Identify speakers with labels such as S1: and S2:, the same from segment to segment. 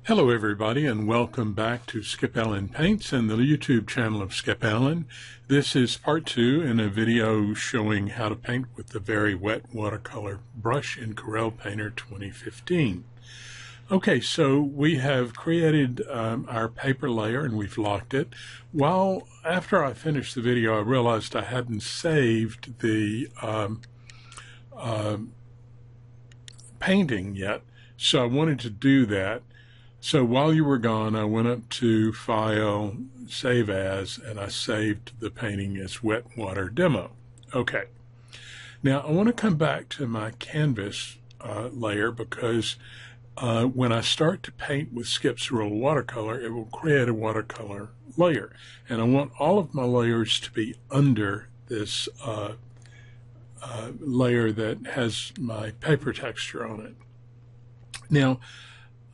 S1: Hello everybody and welcome back to Skip Allen Paints and the YouTube channel of Skip Allen. This is part 2 in a video showing how to paint with the very wet watercolor brush in Corel Painter 2015. Okay, so we have created our paper layer and we've locked it. After I finished the video, I realized I hadn't saved the painting yet, so I wanted to do that. So while you were gone, I went up to File, Save As, and I saved the painting as Wet Water Demo. Okay. Now I want to come back to my canvas layer because when I start to paint with Skip's Roll watercolor, it will create a watercolor layer. And I want all of my layers to be under this layer that has my paper texture on it. Now,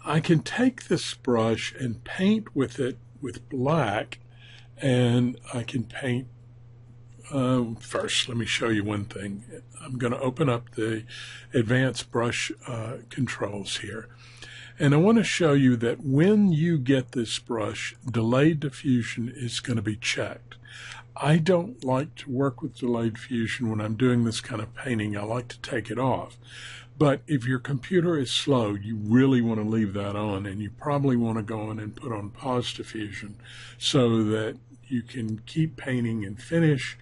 S1: I can take this brush and paint with it with black, and I can paint, first let me show you one thing. I'm going to open up the advanced brush controls here, and I want to show you that when you get this brush, delayed diffusion is going to be checked. I don't like to work with delayed diffusion when I'm doing this kind of painting. I like to take it off. But if your computer is slow, you really want to leave that on, and you probably want to go in and put on pause diffusion so that you can keep painting and finish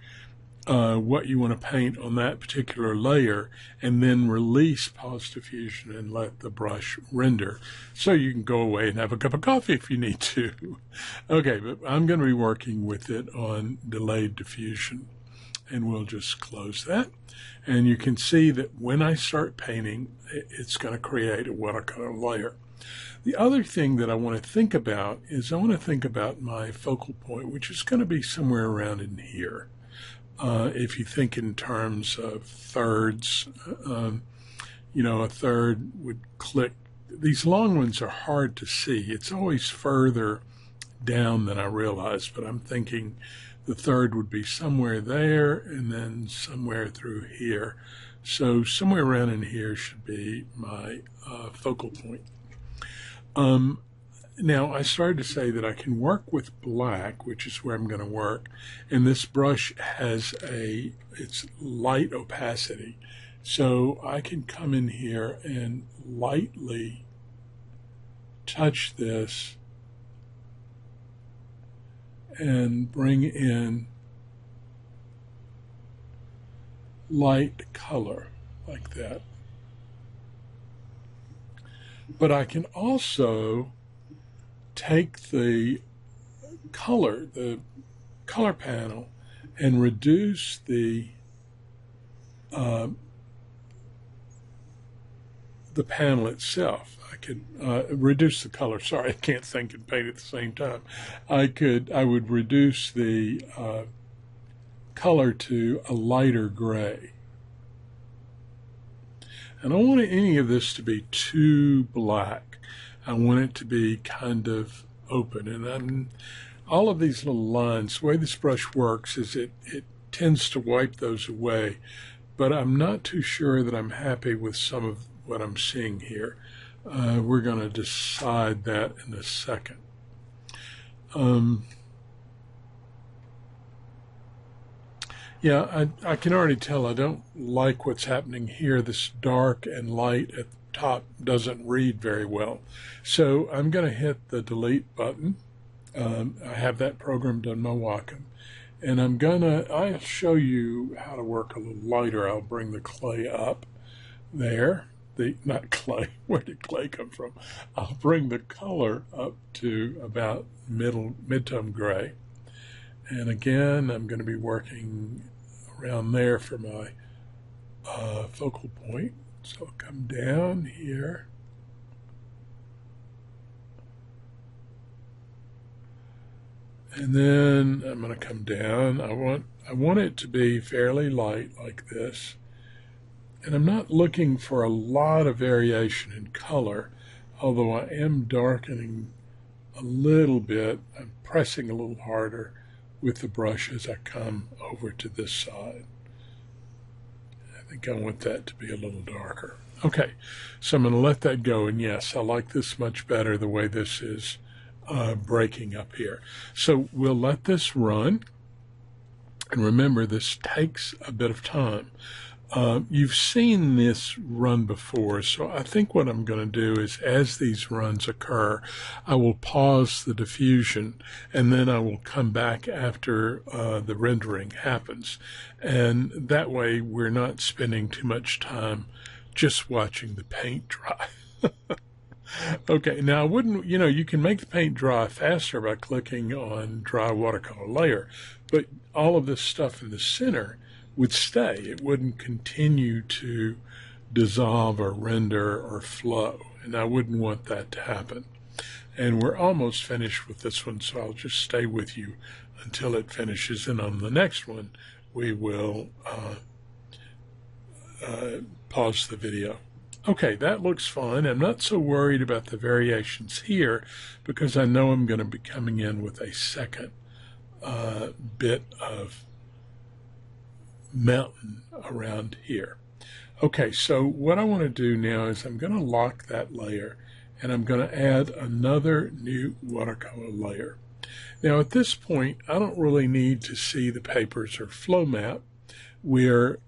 S1: what you want to paint on that particular layer, and then release pause diffusion and let the brush render so you can go away and have a cup of coffee if you need to. Okay, but I'm going to be working with it on delayed diffusion, and we'll just close that. And you can see that when I start painting, it's going to create a watercolor layer. The other thing that I want to think about is I want to think about my focal point, which is going to be somewhere around in here. If you think in terms of thirds, a third would click. These long ones are hard to see. It's always further down than I realize, but I'm thinking the third would be somewhere there and then somewhere through here. So somewhere around in here should be my focal point. Now I started to say that I can work with black, which is where I'm going to work, and this brush has it's light opacity. So I can come in here and lightly touch this and bring in light color like that. But I can also take the color panel and reduce the panel itself. I could reduce the color. Sorry, I can't think and paint at the same time. I would reduce the color to a lighter gray. I don't want any of this to be too black. I want it to be kind of open. And all of these little lines, the way this brush works is it tends to wipe those away. But I'm not too sure that I'm happy with some of what I'm seeing here. We're going to decide that in a second. Yeah, I can already tell I don't like what's happening here. This dark and light at the top doesn't read very well. So I'm going to hit the delete button. I have that programmed on my Wacom. And I'll show you how to work a little lighter. I'll bring the clay up there. Not clay, where did clay come from? I'll bring the color up to about mid-tone gray. And again, I'm going to be working around there for my focal point. So I'll come down here. And then I'm going to come down. I want it to be fairly light like this. And I'm not looking for a lot of variation in color, although I am darkening a little bit. I'm pressing a little harder with the brush as I come over to this side. I think I want that to be a little darker. Okay, so I'm going to let that go, and yes, I like this much better the way this is breaking up here. So we'll let this run, and remember this takes a bit of time. You've seen this run before, so I think what I'm going to do is as these runs occur, I will pause the diffusion, and then I will come back after the rendering happens. And that way we're not spending too much time just watching the paint dry. Okay, now I wouldn't, you can make the paint dry faster by clicking on dry watercolor layer, but all of this stuff in the center would stay. It wouldn't continue to dissolve or render or flow, and I wouldn't want that to happen. And we're almost finished with this one, so I'll just stay with you until it finishes, and on the next one we will pause the video. Okay, that looks fine. I'm not so worried about the variations here because I know I'm going to be coming in with a second bit of mountain around here. Okay, so what I want to do now is I'm going to lock that layer, and I'm going to add another new watercolor layer. Now at this point, I don't really need to see the papers or flow map where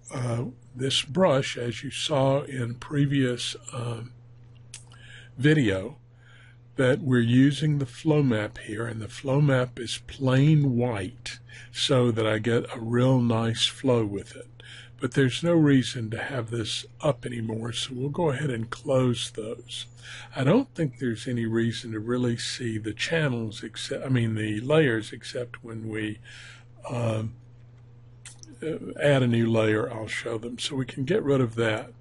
S1: this brush, as you saw in previous video, that we're using the flow map here, and the flow map is plain white so that I get a real nice flow with it. But there's no reason to have this up anymore, so we'll go ahead and close those. I don't think there's any reason to really see the channels, the layers, except when we add a new layer. I'll show them, so we can get rid of that.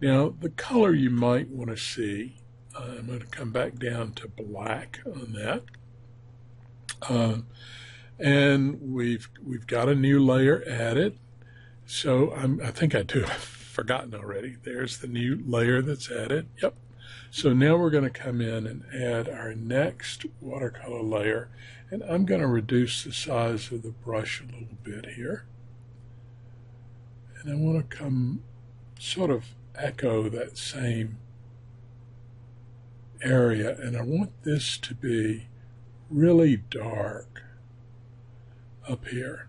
S1: Now the color you might want to see, I'm going to come back down to black on that, and we've got a new layer added. So I think I do. I've forgotten already. There's the new layer that's added. Yep. So now we're going to come in and add our next watercolor layer, and I'm going to reduce the size of the brush a little bit here. And I want to come sort of echo that same area, and I want this to be really dark up here.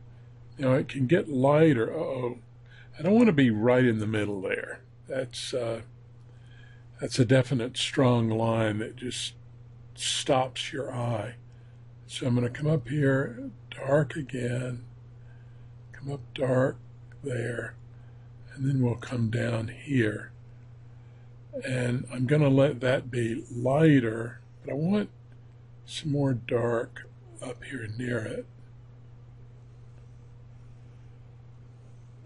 S1: Now it can get lighter. I don't want to be right in the middle there. That's a definite strong line that just stops your eye. So I'm going to come up here, dark again, come up dark there, and then we'll come down here. And I'm going to let that be lighter, but I want some more dark up here near it.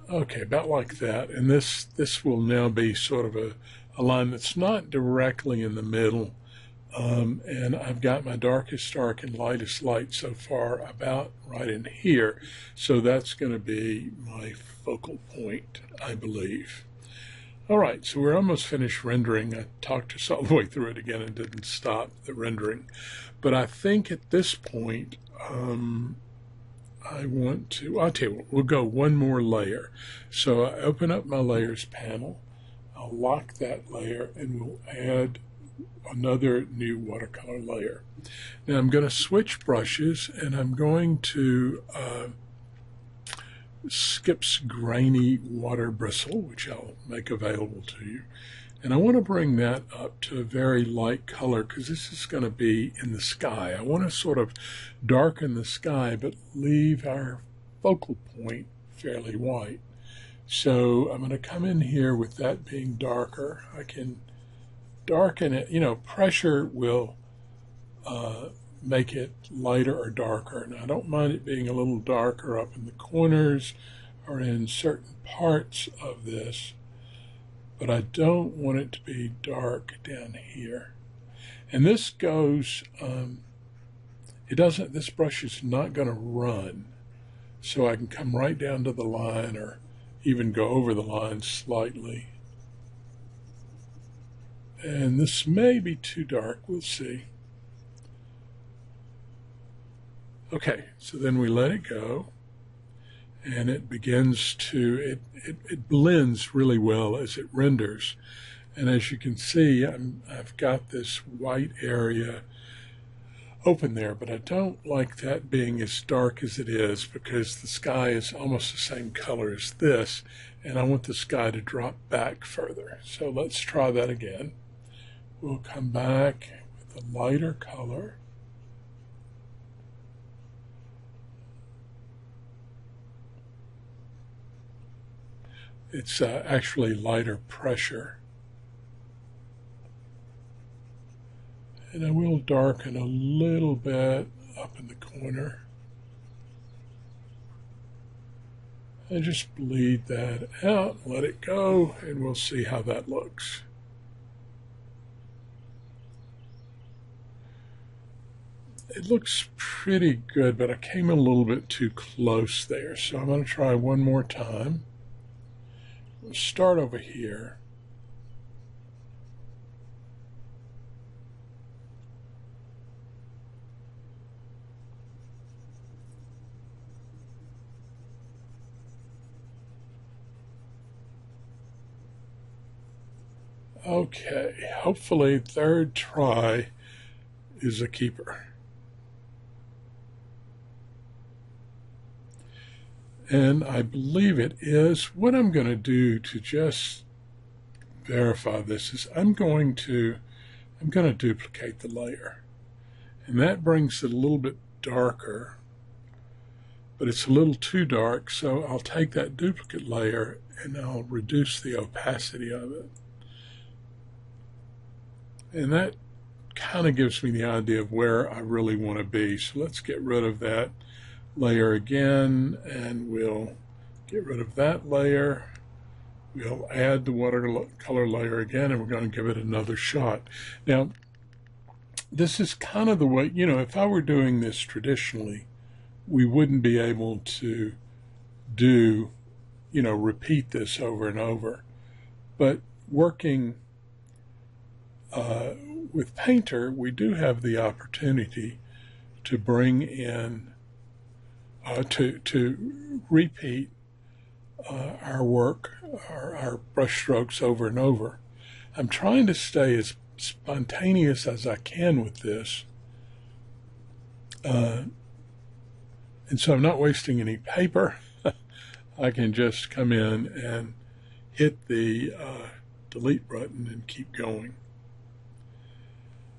S1: Okay, about like that. And this will now be sort of a line that's not directly in the middle. And I've got my darkest dark and lightest light so far about right in here. So that's going to be my focal point, I believe. All right, so we're almost finished rendering. I talked us all the way through it again and didn't stop the rendering. But I think at this point, I'll tell you what, we'll go one more layer. So I open up my layers panel, I'll lock that layer, and we'll add another new watercolor layer. Now I'm going to switch brushes, and I'm going to Skip's Grainy Water Bristle, which I'll make available to you. And I want to bring that up to a very light color because this is going to be in the sky. I want to sort of darken the sky but leave our focal point fairly white. So I'm going to come in here with that being darker. I can darken it. Pressure will make it lighter or darker. And I don't mind it being a little darker up in the corners or in certain parts of this. But I don't want it to be dark down here. And this goes, this brush is not going to run. So I can come right down to the line or even go over the line slightly. And this may be too dark, we'll see. Okay, so then we let it go. And it begins to, it blends really well as it renders. And as you can see, I've got this white area open there, but I don't like that being as dark as it is because the sky is almost the same color as this, and I want the sky to drop back further. So let's try that again. We'll come back with a lighter color. It's actually lighter pressure. And I will darken a little bit up in the corner. And just bleed that out, let it go, and we'll see how that looks. It looks pretty good, but I came a little bit too close there. So I'm going to try one more time. We'll start over here. Okay, hopefully third try is a keeper. And I believe it is. What I'm going to do to just verify this is I'm going to duplicate the layer. And that brings it a little bit darker, but it's a little too dark, so I'll take that duplicate layer and I'll reduce the opacity of it. And that kind of gives me the idea of where I really want to be. So let's get rid of that layer again, and we'll get rid of that layer. We'll add the watercolor layer again, and we're going to give it another shot. Now, this is kind of the way, you know, if I were doing this traditionally, we wouldn't be able to do, you know, repeat this over and over. But working with Painter, we do have the opportunity to bring in, to repeat our work, our brush strokes over and over. I'm trying to stay as spontaneous as I can with this, and so I'm not wasting any paper. I can just come in and hit the delete button and keep going.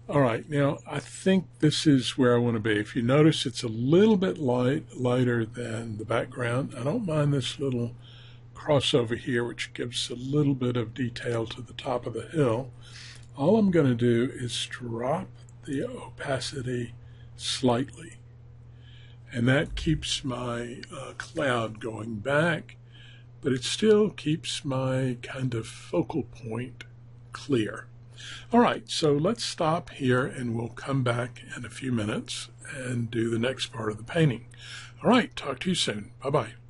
S1: All right, now I think this is where I want to be. If you notice, it's a little bit lighter than the background. I don't mind this little crossover here, which gives a little bit of detail to the top of the hill. All I'm going to do is drop the opacity slightly, and that keeps my cloud going back, but it still keeps my kind of focal point clear. All right, so let's stop here and we'll come back in a few minutes and do the next part of the painting. All right, talk to you soon. Bye-bye.